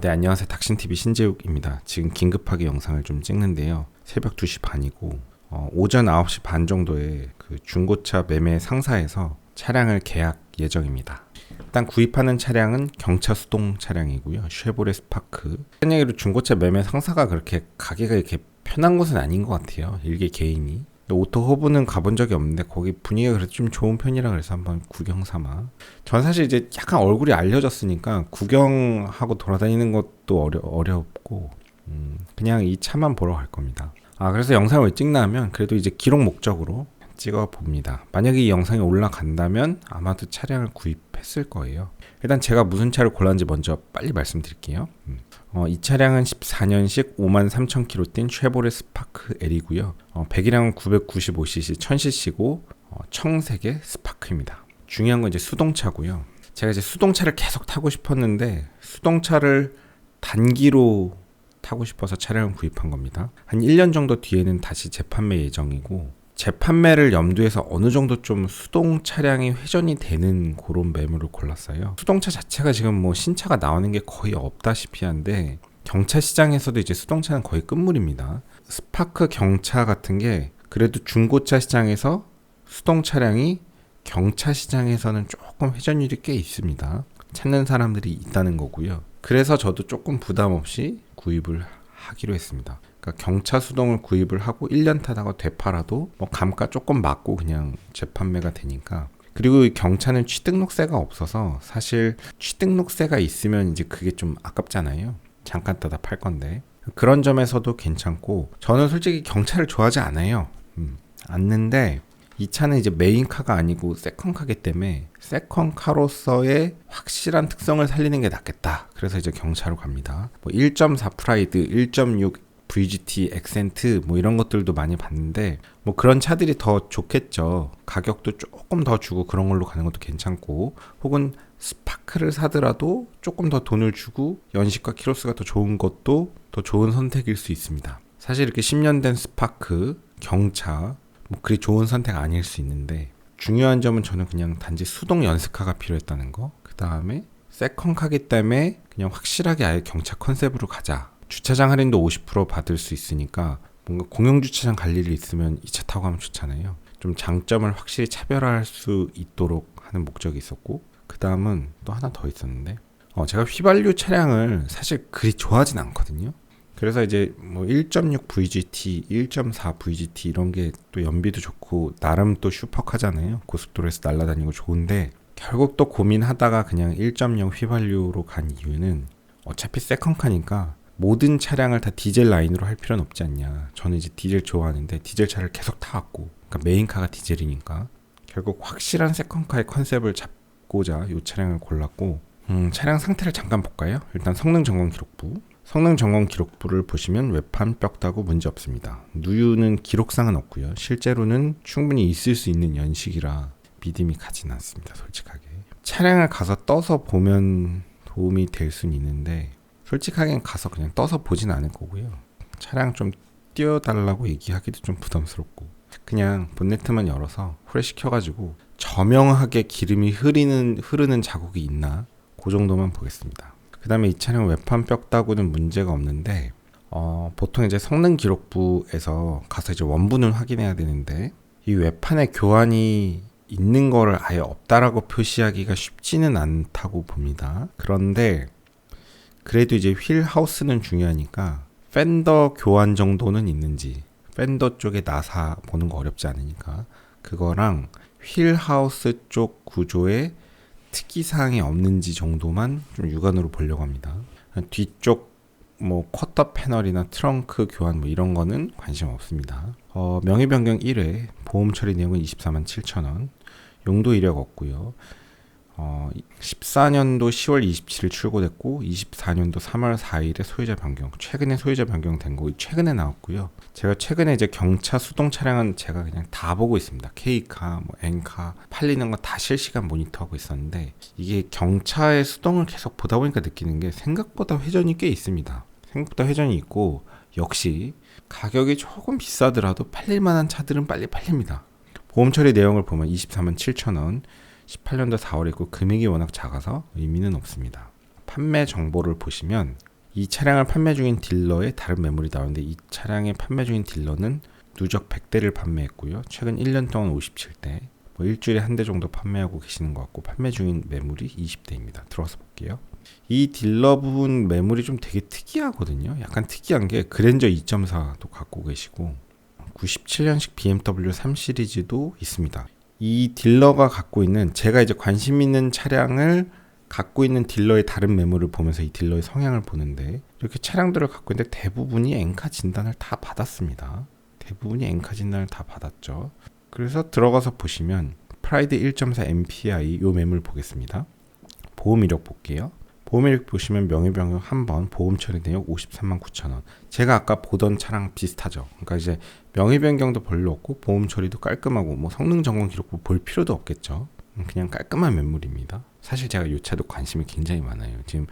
네, 안녕하세요. 닥신TV 신재욱입니다. 지금 긴급하게 영상을 좀 찍는데요. 새벽 2시 반이고, 오전 9시 반 정도에 그 중고차 매매 상사에서 차량을 계약 예정입니다. 일단 구입하는 차량은 경차 수동 차량이고요. 쉐보레 스파크. 한 얘기로 중고차 매매 상사가 그렇게 가기가 이렇게 편한 곳은 아닌 것 같아요. 일개 개인이. 오토 허브는 가본 적이 없는데 거기 분위기가 그래도 좀 좋은 편이라 그래서 한번 구경 삼아. 전 사실 이제 약간 얼굴이 알려졌으니까 구경하고 돌아다니는 것도 어렵고 그냥 이 차만 보러 갈 겁니다. 그래서 영상을 왜 찍나 하면 그래도 이제 기록 목적으로 찍어 봅니다. 만약에 이 영상이 올라간다면 아마도 차량을 구입했을 거예요. 일단 제가 무슨 차를 골랐는지 먼저 빨리 말씀드릴게요. 이 차량은 14년식 53,000km 뛴 쉐보레 스파크 L이고요. 배기량은 995cc, 1000cc고 청색의 스파크입니다. 중요한 건 이제 수동차고요. 제가 이제 수동차를 계속 타고 싶었는데 수동차를 단기로 타고 싶어서 차량을 구입한 겁니다. 한 1년 정도 뒤에는 다시 재판매 예정이고, 재판매를 염두해서 어느 정도 좀 수동 차량이 회전이 되는 그런 매물을 골랐어요. 수동차 자체가 지금 뭐 신차가 나오는 게 거의 없다시피 한데 경차 시장에서도 이제 수동차는 거의 끝물입니다. 스파크 경차 같은 게 그래도 중고차 시장에서 수동 차량이 경차 시장에서는 조금 회전율이 꽤 있습니다. 찾는 사람들이 있다는 거고요. 그래서 저도 조금 부담 없이 구입을 하기로 했습니다. 그러니까 경차 수동을 구입을 하고 1년 타다가 되팔아도 뭐 감가 조금 맞고 그냥 재판매가 되니까. 그리고 이 경차는 취등록세가 없어서 사실 취등록세가 있으면 이제 그게 좀 아깝잖아요. 잠깐 타다 팔 건데. 그런 점에서도 괜찮고, 저는 솔직히 경차를 좋아하지 않아요. 않는데 이 차는 이제 메인카가 아니고 세컨카기 때문에 세컨카로서의 확실한 특성을 살리는 게 낫겠다. 그래서 이제 경차로 갑니다. 뭐 1.4 프라이드, 1.6 VGT, 엑센트 뭐 이런 것들도 많이 봤는데 뭐 그런 차들이 더 좋겠죠. 가격도 조금 더 주고 그런 걸로 가는 것도 괜찮고, 혹은 스파크를 사더라도 조금 더 돈을 주고 연식과 키로수가 더 좋은 것도 더 좋은 선택일 수 있습니다. 사실 이렇게 10년 된 스파크, 경차 뭐 그리 좋은 선택 아닐 수 있는데, 중요한 점은 저는 그냥 단지 수동 연습카가 필요했다는 거. 그 다음에 세컨카기 때문에 그냥 확실하게 아예 경차 컨셉으로 가자. 주차장 할인도 50% 받을 수 있으니까 뭔가 공영주차장 갈 일이 있으면 이 차 타고 가면 좋잖아요. 좀 장점을 확실히 차별화할 수 있도록 하는 목적이 있었고, 그 다음은 또 하나 더 있었는데, 제가 휘발유 차량을 사실 그리 좋아하진 않거든요. 그래서 이제 뭐 1.6 VGT, 1.4 VGT 이런 게 또 연비도 좋고 나름 또 슈퍼카잖아요. 고속도로에서 날아다니고 좋은데, 결국 또 고민하다가 그냥 1.0 휘발유로 간 이유는 어차피 세컨카니까 모든 차량을 다 디젤 라인으로 할 필요는 없지 않냐. 저는 이제 디젤 좋아하는데 디젤 차를 계속 타왔고, 그러니까 메인카가 디젤이니까 결국 확실한 세컨카의 컨셉을 잡고자 이 차량을 골랐고, 차량 상태를 잠깐 볼까요? 일단 성능 점검 기록부. 성능 점검 기록부를 보시면 외판 뼈 따고 문제 없습니다. 누유는 기록상은 없고요. 실제로는 충분히 있을 수 있는 연식이라 믿음이 가진 않습니다. 솔직하게. 차량을 가서 떠서 보면 도움이 될 수는 있는데 솔직하게 가서 그냥 떠서 보진 않을 거고요. 차량 좀 띄워달라고 얘기하기도 좀 부담스럽고, 그냥 본네트만 열어서 후레쉬 켜가지고 저명하게 기름이 흐르는 자국이 있나 그 정도만 보겠습니다. 그 다음에 이 차량 외판 뼈 따고는 문제가 없는데, 보통 이제 성능 기록부에서 가서 이제 원본을 확인해야 되는데, 이 외판에 교환이 있는 거를 아예 없다라고 표시하기가 쉽지는 않다고 봅니다. 그런데 그래도 이제 휠 하우스는 중요하니까 팬더 교환 정도는 있는지, 팬더 쪽에 나사 보는 거 어렵지 않으니까 그거랑 휠 하우스 쪽 구조에 특이사항이 없는지 정도만 좀 육안으로 보려고 합니다. 뒤쪽 뭐 쿼터 패널이나 트렁크 교환 뭐 이런 거는 관심 없습니다. 명의 변경 1회, 보험 처리 내용은 247,000원, 용도 이력 없고요. 14년도 10월 27일 출고됐고 24년도 3월 4일에 소유자 변경, 최근에 소유자 변경된 거 최근에 나왔고요. 제가 최근에 이제 경차 수동 차량은 제가 그냥 다 보고 있습니다. K카, 뭐 N카 팔리는 거 다 실시간 모니터하고 있었는데, 이게 경차의 수동을 계속 보다 보니까 느끼는 게 생각보다 회전이 꽤 있습니다. 생각보다 회전이 있고, 역시 가격이 조금 비싸더라도 팔릴 만한 차들은 빨리 팔립니다. 보험 처리 내용을 보면 247,000원, 18년도 4월에 있고 금액이 워낙 작아서 의미는 없습니다. 판매 정보를 보시면 이 차량을 판매 중인 딜러의 다른 매물이 나오는데 이 차량의 판매 중인 딜러는 누적 100대를 판매했고요. 최근 1년 동안 57대, 뭐 일주일에 한 대 정도 판매하고 계시는 것 같고 판매 중인 매물이 20대입니다. 들어가서 볼게요. 이 딜러분 매물이 좀 되게 특이하거든요. 약간 특이한 게 그랜저 2.4도 갖고 계시고 97년식 BMW 3 시리즈도 있습니다. 이 딜러가 갖고 있는 제가 이제 관심 있는 차량을 갖고 있는 딜러의 다른 매물을 보면서 이 딜러의 성향을 보는데 이렇게 차량들을 갖고 있는데 대부분이 엔카 진단을 다 받았습니다. 대부분이 엔카 진단을 다 받았죠. 그래서 들어가서 보시면 프라이드 1.4 MPI 요 매물 보겠습니다. 보험 이력 볼게요. 보험 이력 보시면 명의변경 한 번, 보험 처리 내역 53만 9천 원. 제가 아까 보던 차랑 비슷하죠. 그러니까 이제 명의 변경도 별로 없고 보험 처리도 깔끔하고 뭐 성능 점검 기록부 볼 필요도 없겠죠. 그냥 깔끔한 매물입니다. 사실 제가 이 차도 관심이 굉장히 많아요. 지금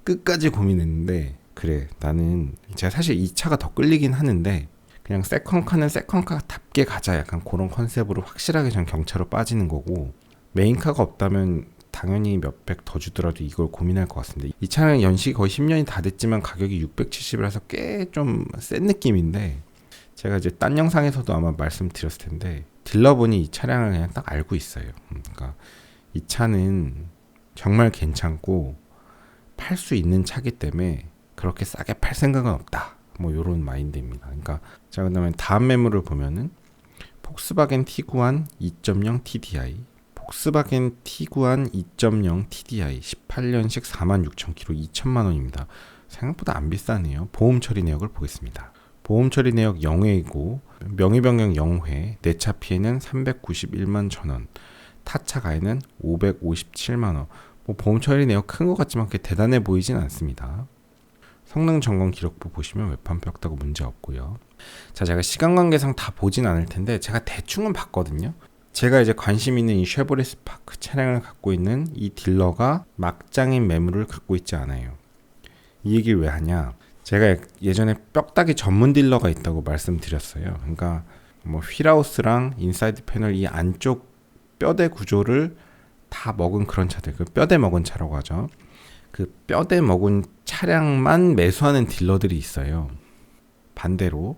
끝까지 고민했는데 그래 나는 제가 사실 이 차가 더 끌리긴 하는데 그냥 세컨카는 세컨카답게 가자 약간 그런 컨셉으로 확실하게 전 경차로 빠지는 거고 메인카가 없다면 당연히 몇백 더 주더라도 이걸 고민할 것 같습니다. 이 차는 연식이 거의 10년이 다 됐지만 가격이 670이라서 꽤 좀 센 느낌인데 제가 이제 딴 영상에서도 아마 말씀드렸을 텐데 딜러분이 이 차량을 그냥 딱 알고 있어요. 그러니까 이 차는 정말 괜찮고 팔 수 있는 차기 때문에 그렇게 싸게 팔 생각은 없다. 뭐 요런 마인드입니다. 그러니까 자 그다음에 다음 매물을 보면은 폭스바겐 티구안 2.0 TDI 폭스바겐 티구안 2.0 TDI 18년식 46,000km 2천만 원입니다. 생각보다 안 비싸네요. 보험 처리 내역을 보겠습니다. 보험 처리 내역 0회이고 명의 변경 0회, 내차 피해는 391만 1,000원, 타차 가해는 557만 원. 뭐 보험 처리 내역 큰 것 같지만 그렇게 대단해 보이진 않습니다. 성능 점검 기록부 보시면 외판 뼈다고 문제 없고요. 자, 제가 시간 관계상 다 보진 않을 텐데 제가 대충은 봤거든요. 제가 이제 관심 있는 이 쉐보레 스파크 차량을 갖고 있는 이 딜러가 막장인 매물을 갖고 있지 않아요. 이 얘기를 왜 하냐? 제가 예전에 뼈다귀 전문 딜러가 있다고 말씀드렸어요. 그러니까 뭐 휠하우스랑 인사이드 패널 이 안쪽 뼈대 구조를 다 먹은 그런 차들, 그 뼈대 먹은 차라고 하죠. 그 뼈대 먹은 차량만 매수하는 딜러들이 있어요. 반대로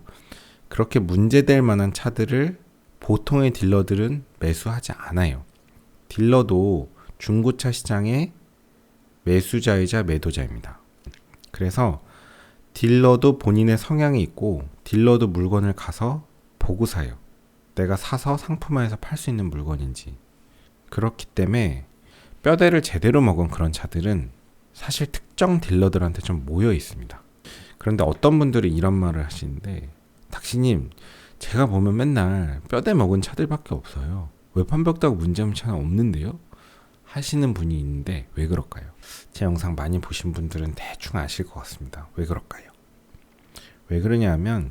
그렇게 문제될 만한 차들을 보통의 딜러들은 매수하지 않아요. 딜러도 중고차 시장의 매수자이자 매도자입니다. 그래서 딜러도 본인의 성향이 있고 딜러도 물건을 가서 보고 사요. 내가 사서 상품화해서 팔 수 있는 물건인지. 그렇기 때문에 뼈대를 제대로 먹은 그런 차들은 사실 특정 딜러들한테 좀 모여 있습니다. 그런데 어떤 분들이 이런 말을 하시는데 닥시님 제가 보면 맨날 뼈대 먹은 차들밖에 없어요. 외판 벽다고 문제없는 차는 없는데요? 하시는 분이 있는데 왜 그럴까요? 제 영상 많이 보신 분들은 대충 아실 것 같습니다. 왜 그럴까요? 왜 그러냐면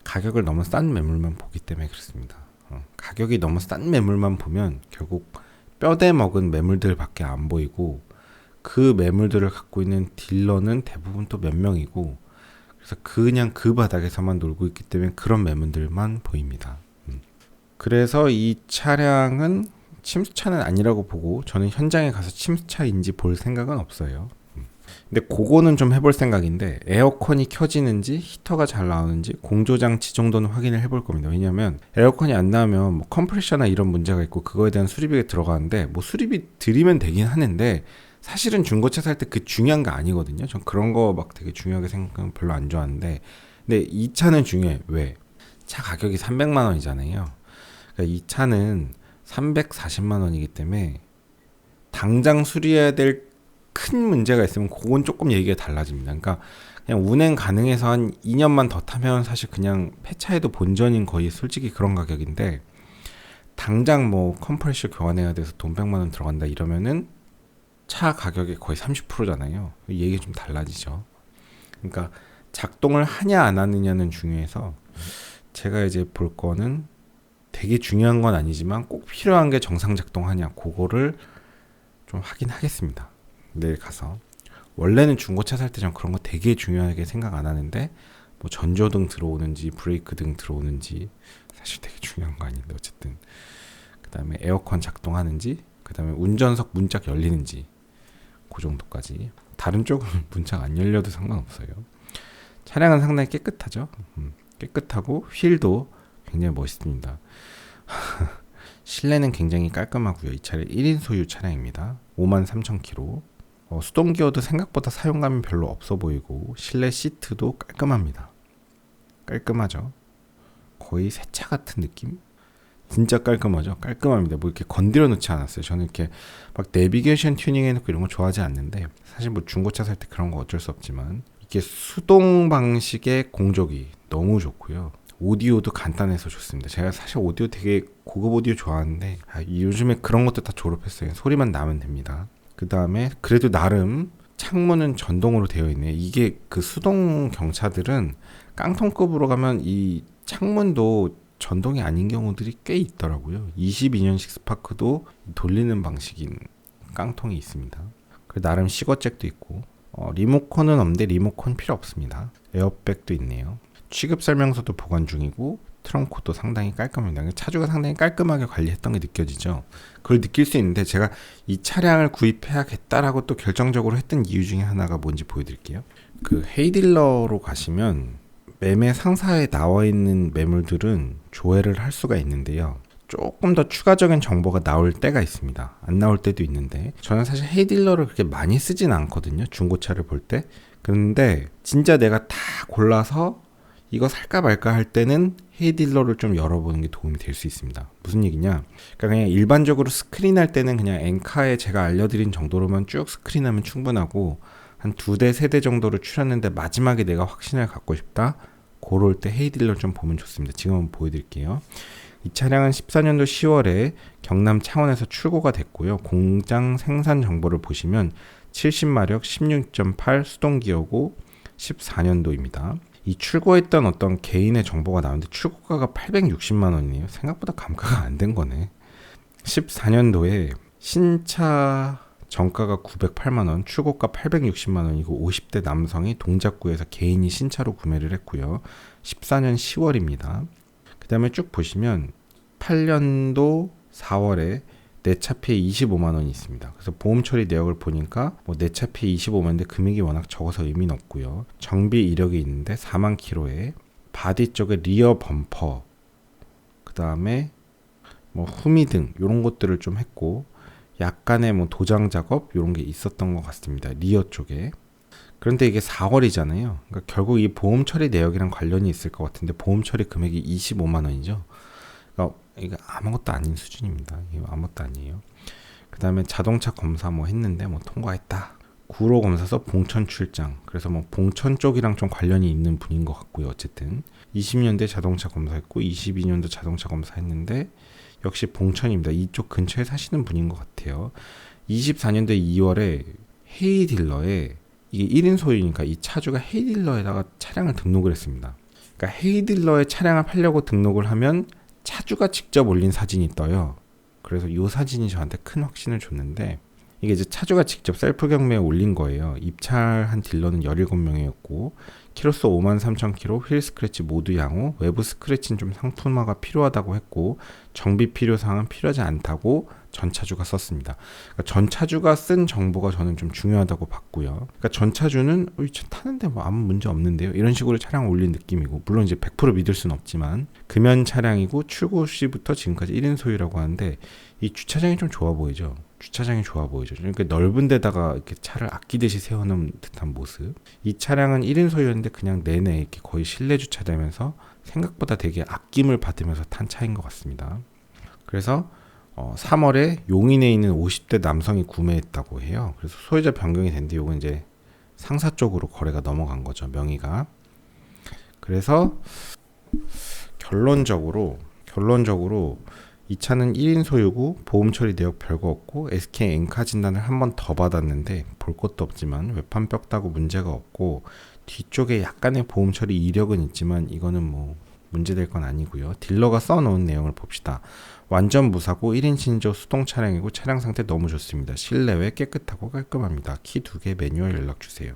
가격을 너무 싼 매물만 보기 때문에 그렇습니다. 가격이 너무 싼 매물만 보면 결국 뼈대 먹은 매물들밖에 안 보이고 그 매물들을 갖고 있는 딜러는 대부분 또 몇 명이고 그래서 그냥 그 바닥에서만 놀고 있기 때문에 그런 매물들만 보입니다. 그래서 이 차량은 침수차는 아니라고 보고 저는 현장에 가서 침수차인지 볼 생각은 없어요. 근데 그거는 좀 해볼 생각인데 에어컨이 켜지는지 히터가 잘 나오는지 공조장치 정도는 확인을 해볼 겁니다. 왜냐하면 에어컨이 안 나오면 뭐 컴프레셔나 이런 문제가 있고 그거에 대한 수리비가 들어가는데 뭐 수리비 드리면 되긴 하는데 사실은 중고차 살 때 그 중요한 거 아니거든요. 전 그런 거 막 되게 중요하게 생각하면 별로 안 좋아하는데 근데 이 차는 중요해. 왜? 차 가격이 300만 원이잖아요. 그러니까 이 차는 340만 원이기 때문에 당장 수리해야 될 큰 문제가 있으면 그건 조금 얘기가 달라집니다. 그러니까 그냥 운행 가능해서 한 2년만 더 타면 사실 그냥 폐차해도 본전인 거의 솔직히 그런 가격인데 당장 뭐 컴프레셔 교환해야 돼서 돈 100만 원 들어간다 이러면은 차 가격이 거의 30%잖아요. 얘기가 좀 달라지죠. 그러니까 작동을 하냐 안 하느냐는 중요해서 제가 이제 볼 거는 되게 중요한 건 아니지만 꼭 필요한 게 정상 작동하냐 그거를 좀 확인하겠습니다. 내일 가서. 원래는 중고차 살 때 전 그런 거 되게 중요하게 생각 안 하는데 뭐 전조등 들어오는지 브레이크 등 들어오는지 사실 되게 중요한 거 아닌데 어쨌든 그 다음에 에어컨 작동하는지 그 다음에 운전석 문짝 열리는지 그 정도까지 다른 쪽은 문짝 안 열려도 상관없어요. 차량은 상당히 깨끗하죠. 깨끗하고 휠도 굉장히 멋있습니다. 실내는 굉장히 깔끔하고요. 이 차량 1인 소유 차량입니다. 53,000km. 수동기어도 생각보다 사용감이 별로 없어 보이고 실내 시트도 깔끔합니다. 깔끔하죠. 거의 새 차 같은 느낌? 진짜 깔끔하죠. 깔끔합니다. 뭐 이렇게 건드려 놓지 않았어요. 저는 이렇게 막 내비게이션 튜닝 해놓고 이런 거 좋아하지 않는데, 사실 뭐 중고차 살 때 그런 거 어쩔 수 없지만 이게 수동 방식의 공조기 너무 좋고요. 오디오도 간단해서 좋습니다. 제가 사실 오디오 되게 고급 오디오 좋아하는데 요즘에 그런 것도 다 졸업했어요. 소리만 나면 됩니다. 그 다음에 그래도 나름 창문은 전동으로 되어 있네요. 이게 그 수동 경차들은 깡통급으로 가면 이 창문도 전동이 아닌 경우들이 꽤 있더라고요. 22년식 스파크도 돌리는 방식인 깡통이 있습니다. 나름 시거잭도 있고, 리모컨은 없는데 리모컨 필요 없습니다. 에어백도 있네요. 취급 설명서도 보관 중이고 트렁크도 상당히 깔끔합니다. 차주가 상당히 깔끔하게 관리했던 게 느껴지죠. 그걸 느낄 수 있는데, 제가 이 차량을 구입해야겠다라고 또 결정적으로 했던 이유 중에 하나가 뭔지 보여드릴게요. 그 헤이딜러로 가시면 매매 상사에 나와 있는 매물들은 조회를 할 수가 있는데요. 조금 더 추가적인 정보가 나올 때가 있습니다. 안 나올 때도 있는데, 저는 사실 헤이딜러를 그렇게 많이 쓰진 않거든요. 중고차를 볼 때. 그런데 진짜 내가 다 골라서 이거 살까 말까 할 때는 헤이딜러를 좀 열어보는 게 도움이 될 수 있습니다. 무슨 얘기냐? 그러니까 그냥 일반적으로 스크린할 때는 그냥 엔카에 제가 알려드린 정도로만 쭉 스크린하면 충분하고, 한 2대, 3대 정도를 추렸는데 마지막에 내가 확신을 갖고 싶다? 그럴 때 헤이딜러 좀 보면 좋습니다. 지금 한번 보여드릴게요. 이 차량은 14년도 10월에 경남 창원에서 출고가 됐고요. 공장 생산 정보를 보시면 70마력 16.8 수동기어고 14년도입니다. 이 출고했던 어떤 개인의 정보가 나오는데 출고가가 860만 원이에요. 생각보다 감가가 안 된 거네. 14년도에 신차 정가가 908만 원, 출고가 860만 원이고 50대 남성이 동작구에서 개인이 신차로 구매를 했고요. 14년 10월입니다. 그 다음에 쭉 보시면 8년도 4월에 내차 피해 25만 원이 있습니다. 그래서 보험 처리 내역을 보니까 뭐 내차 피해 25만인데 금액이 워낙 적어서 의미는 없고요. 정비 이력이 있는데 4만 킬로에 바디 쪽에 리어 범퍼, 그 다음에 뭐 후미등 이런 것들을 좀 했고, 약간의 뭐 도장 작업 이런 게 있었던 것 같습니다. 리어 쪽에. 그런데 이게 4월이잖아요. 그러니까 결국 이 보험 처리 내역이랑 관련이 있을 것 같은데 보험 처리 금액이 25만 원이죠. 그러니까 이게 아무것도 아닌 수준입니다. 이거 아무것도 아니에요. 그 다음에 자동차 검사 뭐 했는데 뭐 통과했다. 구로 검사서 봉천 출장. 그래서 뭐 봉천 쪽이랑 좀 관련이 있는 분인 것 같고요. 어쨌든 20년대 자동차 검사했고 22년도 자동차 검사했는데 역시 봉천입니다. 이쪽 근처에 사시는 분인 것 같아요. 24년도 2월에 헤이딜러에, 이게 1인 소유니까 이 차주가 헤이딜러에다가 차량을 등록을 했습니다. 그러니까 헤이딜러에 차량을 팔려고 등록을 하면 차주가 직접 올린 사진이 떠요. 그래서 이 사진이 저한테 큰 확신을 줬는데, 이게 이제 차주가 직접 셀프 경매에 올린 거예요. 입찰한 딜러는 17명이었고 키로수 53,000km, 휠 스크래치 모두 양호, 외부 스크래치는 좀 상품화가 필요하다고 했고 정비 필요사항은 필요하지 않다고 전 차주가 썼습니다. 그러니까 전 차주가 쓴 정보가 저는 좀 중요하다고 봤고요. 그러니까 전 차주는 이 차 타는데 뭐 아무 문제 없는데요, 이런 식으로 차량을 올린 느낌이고, 물론 이제 100% 믿을 수는 없지만 금연 차량이고 출고 시부터 지금까지 1인 소유라고 하는데 이 주차장이 좀 좋아 보이죠. 주차장이 좋아 보이죠. 그러니까 넓은 데다가 이렇게 차를 아끼듯이 세워놓은 듯한 모습. 이 차량은 1인 소유였는데 그냥 내내 이렇게 거의 실내 주차되면서 생각보다 되게 아낌을 받으면서 탄 차인 것 같습니다. 그래서 3월에 용인에 있는 50대 남성이 구매했다고 해요. 그래서 소유자 변경이 됐는데 이건 이제 상사 쪽으로 거래가 넘어간 거죠, 명의가. 그래서 결론적으로 이 차는 1인 소유고 보험 처리 내역 별거 없고 SK 엔카 진단을 한 번 더 받았는데 볼 것도 없지만 외판 뼈다고 문제가 없고, 뒤쪽에 약간의 보험 처리 이력은 있지만 이거는 뭐 문제될 건 아니고요. 딜러가 써놓은 내용을 봅시다. 완전 무사고 1인 신조 수동 차량이고 차량 상태 너무 좋습니다. 실내외 깨끗하고 깔끔합니다. 키 2개, 매뉴얼 연락 주세요.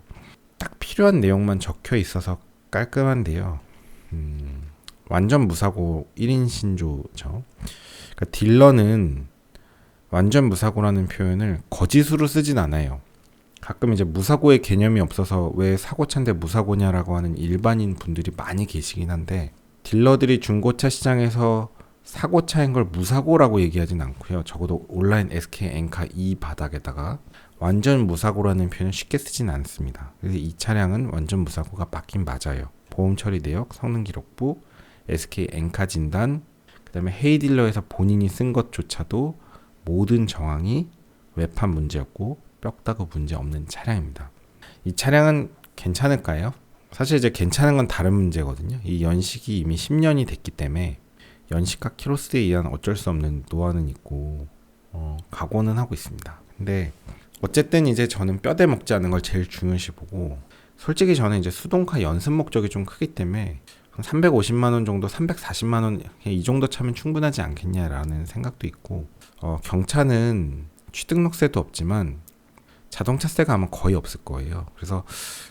딱 필요한 내용만 적혀 있어서 깔끔한데요. 완전 무사고 1인 신조죠. 그러니까 딜러는 완전 무사고라는 표현을 거짓으로 쓰진 않아요. 가끔 이제 무사고의 개념이 없어서 왜 사고차인데 무사고냐라고 하는 일반인 분들이 많이 계시긴 한데, 딜러들이 중고차 시장에서 사고차인 걸 무사고라고 얘기하진 않고요. 적어도 온라인 SK 엔카 이 바닥에다가 완전 무사고라는 표현을 쉽게 쓰진 않습니다. 그래서 이 차량은 완전 무사고가 맞긴 맞아요. 보험 처리 내역, 성능 기록부, SK 엔카 진단, 그 다음에 헤이딜러에서 본인이 쓴 것조차도 모든 정황이 외판 문제였고 뼈다구 문제 없는 차량입니다. 이 차량은 괜찮을까요? 사실 이제 괜찮은 건 다른 문제거든요. 이 연식이 이미 10년이 됐기 때문에 연식과 키로수에 의한 어쩔 수 없는 노화는 있고 각오는 하고 있습니다. 근데 어쨌든 이제 저는 뼈대 먹지 않는 걸 제일 중요시 보고, 솔직히 저는 이제 수동카 연습 목적이 좀 크기 때문에 한 350만 원 정도, 340만 원 이 정도 차면 충분하지 않겠냐라는 생각도 있고, 경차는 취등록세도 없지만 자동차세가 아마 거의 없을 거예요. 그래서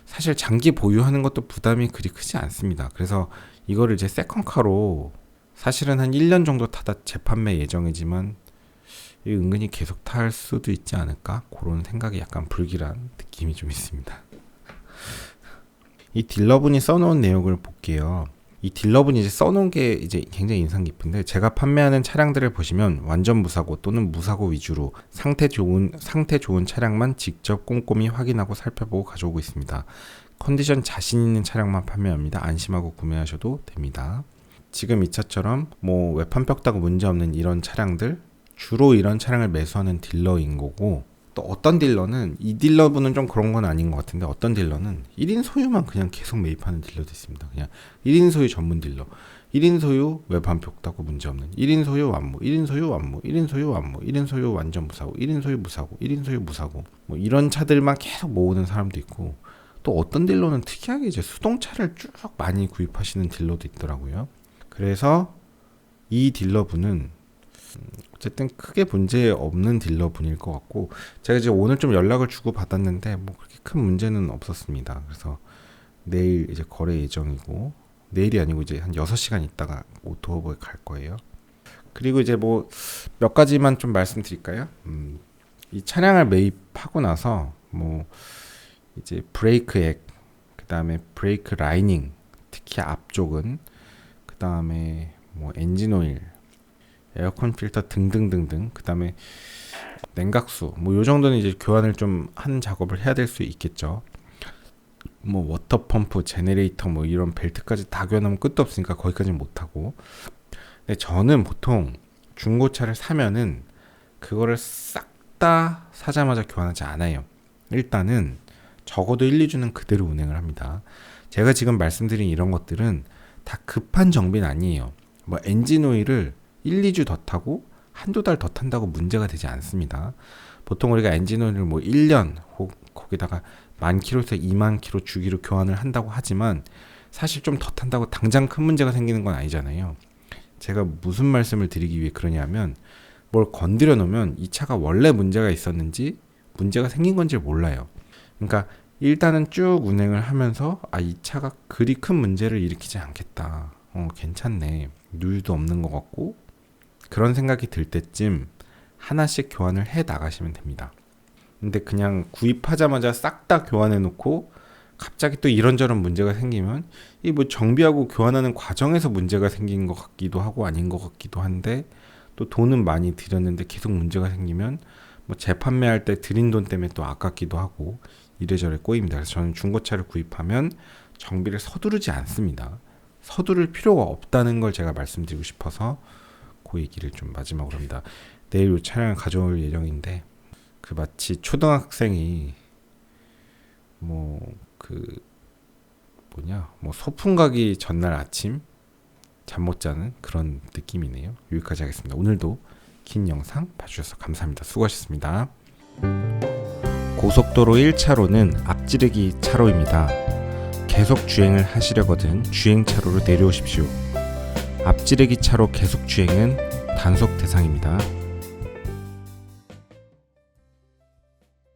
사실 장기 보유하는 것도 부담이 그리 크지 않습니다. 그래서 이거를 이제 세컨카로 사실은 한 1년 정도 타다 재판매 예정이지만 은근히 계속 탈 수도 있지 않을까? 그런 생각이 약간 불길한 느낌이 좀 있습니다. 이 딜러분이 써놓은 내용을 볼게요. 이 딜러분이 이제 써놓은 게 이제 굉장히 인상 깊은데, 제가 판매하는 차량들을 보시면 완전 무사고 또는 무사고 위주로 상태 좋은 차량만 직접 꼼꼼히 확인하고 살펴보고 가져오고 있습니다. 컨디션 자신 있는 차량만 판매합니다. 안심하고 구매하셔도 됩니다. 지금 이 차처럼 뭐 외판 뼈다구 문제 없는 이런 차량들, 주로 이런 차량을 매수하는 딜러인 거고, 또 어떤 딜러는, 이 딜러분은 좀 그런 건 아닌 것 같은데, 어떤 딜러는 1인 소유만 그냥 계속 매입하는 딜러도 있습니다. 그냥 1인 소유 전문 딜러, 1인 소유 외판 뼈다구 문제 없는, 1인 소유 완무, 1인 소유 완무, 1인 소유 완무, 1인 소유 완전 무사고, 1인 소유 무사고, 1인 소유 무사고, 뭐 이런 차들만 계속 모으는 사람도 있고, 또 어떤 딜러는 특이하게 이제 수동차를 쭉 많이 구입하시는 딜러도 있더라고요. 그래서 이 딜러분은 어쨌든 크게 문제 없는 딜러분일 것 같고, 제가 이제 오늘 좀 연락을 주고 받았는데 뭐 그렇게 큰 문제는 없었습니다. 그래서 내일 이제 거래 예정이고, 내일이 아니고 이제 한 6시간 있다가 오토허브에 갈 거예요. 그리고 이제 뭐 몇 가지만 좀 말씀드릴까요? 이 차량을 매입하고 나서 뭐 이제 브레이크 액, 그 다음에 브레이크 라이닝, 특히 앞쪽은, 그 다음에 뭐 엔진 오일, 에어컨 필터 등등등등, 그 다음에 냉각수, 뭐 요 정도는 이제 교환을 좀 한 작업을 해야 될 수 있겠죠. 뭐 워터펌프, 제네레이터 뭐 이런 벨트까지 다 교환하면 끝도 없으니까 거기까지는 못하고. 근데 저는 보통 중고차를 사면은 그거를 싹 다 사자마자 교환하지 않아요. 일단은 적어도 1, 2주는 그대로 운행을 합니다. 제가 지금 말씀드린 이런 것들은 다 급한 정비는 아니에요. 뭐 엔진 오일을 1, 2주 더 타고 한두 달 더 탄다고 문제가 되지 않습니다. 보통 우리가 엔진 오일을 뭐 1년 거기다가 10,000km에서 20,000km 주기로 교환을 한다고 하지만, 사실 좀 더 탄다고 당장 큰 문제가 생기는 건 아니잖아요. 제가 무슨 말씀을 드리기 위해 그러냐면, 뭘 건드려 놓으면 이 차가 원래 문제가 있었는지 문제가 생긴 건지 몰라요. 그러니까 일단은 쭉 운행을 하면서 이 차가 그리 큰 문제를 일으키지 않겠다, 괜찮네, 누유도 없는 것 같고, 그런 생각이 들 때쯤 하나씩 교환을 해 나가시면 됩니다. 근데 그냥 구입하자마자 싹 다 교환해 놓고 갑자기 또 이런저런 문제가 생기면, 이 뭐 정비하고 교환하는 과정에서 문제가 생긴 것 같기도 하고 아닌 것 같기도 한데, 또 돈은 많이 들였는데 계속 문제가 생기면 뭐 재판매할 때 들인 돈 때문에 또 아깝기도 하고 이래저래 꼬입니다. 그래서 저는 중고차를 구입하면 정비를 서두르지 않습니다. 서두를 필요가 없다는 걸 제가 말씀드리고 싶어서 그 얘기를 좀 마지막으로 합니다. 내일 이 차량을 가져올 예정인데, 그 마치 초등학생이 뭐 소풍 가기 전날 아침 잠 못 자는 그런 느낌이네요. 여기까지 하겠습니다. 오늘도 긴 영상 봐주셔서 감사합니다. 수고하셨습니다. 고속도로 1차로는 앞지르기 차로입니다. 계속 주행을 하시려거든 주행차로로 내려오십시오. 앞지르기 차로 계속 주행은 단속 대상입니다.